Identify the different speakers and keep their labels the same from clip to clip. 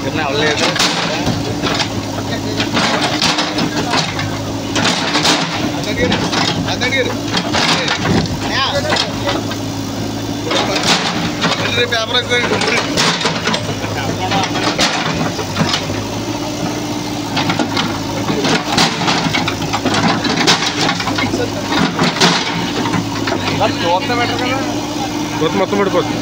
Speaker 1: akhirnya oleh itu ada gini ya bener paper itu kan dotnya better కదా dot మొత్తం పడిపోతుంది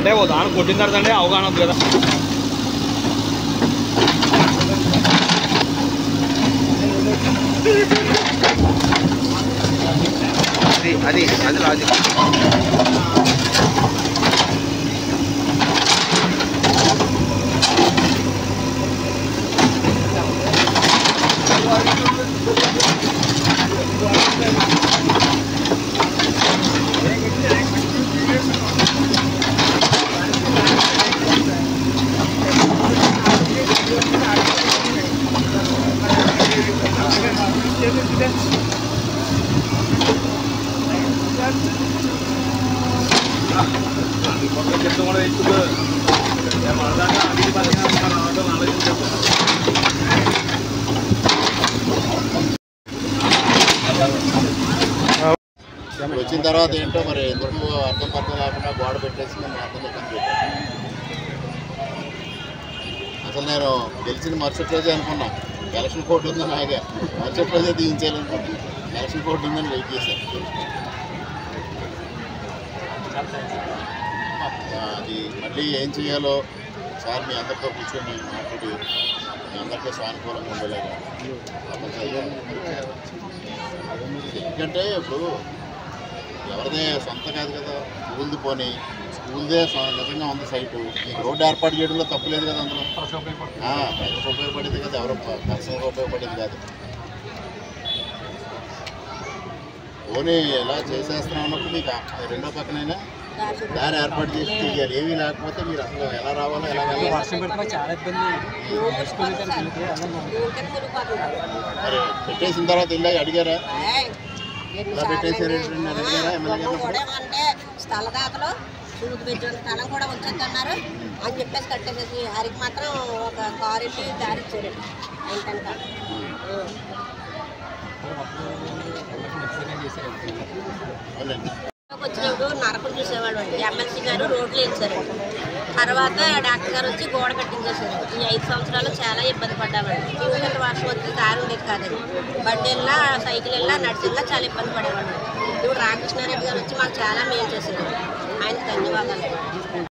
Speaker 1: అంటే ఓ దాని కొట్టిన తర్వాత అంటే అవగాహన ఉంది కదా అది లాజిక్ వచ్చిన తర్వాత ఏంటో మరి ఎందుకు అర్థం పర్థం లేకుండా గోడ పెట్టేసి మేము అర్థం పెట్టాను. అసలు నేను గెలిచిన మరుసటి రోజే అనుకున్నా ఎలక్షన్ కోడ్ ఉందని ఆగా మరుసటి రోజే తీయించాలనుకుంటున్నాను. ఎలక్షన్ కోడ్ ఉందని వెయిట్ చేశాను. అది మళ్ళీ ఏం చేయాలో సార్ మీ అందరితో కూర్చొని మాట్లాడి మీ అందరికీ సానుకూలంగా ఉండేలాగా ఎందుకంటే ఇప్పుడు ఎవరిదే సొంత కాదు కదా, స్కూల్ది పోనీ స్కూల్దే నిజంగా ఉంది సైటు. మీకు రోడ్డు ఏర్పాటు చేయడంలో తప్పులేదు కదా, అందులో ప్రజలకు ఉపయోగపడేది కదా, ఎవరో పర్సనల్గా ఉపయోగపడేది కాదు. పోనీ ఎలా చేసేస్తున్నాం అన్నప్పుడు మీకు రెండో పక్కనైనా దారి ఏర్పాటు చేసి తీయాలి. ఏమీ లేకపోతే మీరు అసలు ఎలా రావాలో ఎలా మరి పెట్టేసిన తర్వాత వెళ్ళి అడిగారా? ఇలా పెట్టేసారు అడిగారా ఎమ్మెల్యే
Speaker 2: స్థలదాతలు సూదు పెట్టిన స్థలం కూడా వచ్చేస్తున్నారు అని చెప్పేసి కట్టేసేసి హరికి మాత్రం ఒక కారు వెళ్ళి దారి ఇచ్చారు. ఏంటంటే వచ్చినప్పుడు నరకం చూసేవాడు అండి. ఎమ్మెల్సీ గారు రోడ్లు వేసారు, తర్వాత డాక్టర్ గారు వచ్చి గోడ కట్టించేశారు. ఈ 5 సంవత్సరాలు చాలా ఇబ్బంది పడ్డామండి. ఎందుకంటే వర్షం వచ్చి దారి ఉండేది కాదండి. బండి వెళ్ళినా సైకిల్ వెళ్ళినా నడిచి వెళ్ళినా చాలా ఇబ్బంది పడేవాడు. ఇప్పుడు రామకృష్ణారెడ్డి గారు వచ్చి మాకు చాలా మేలు చేశారు. ఆయనకు ధన్యవాదాలు.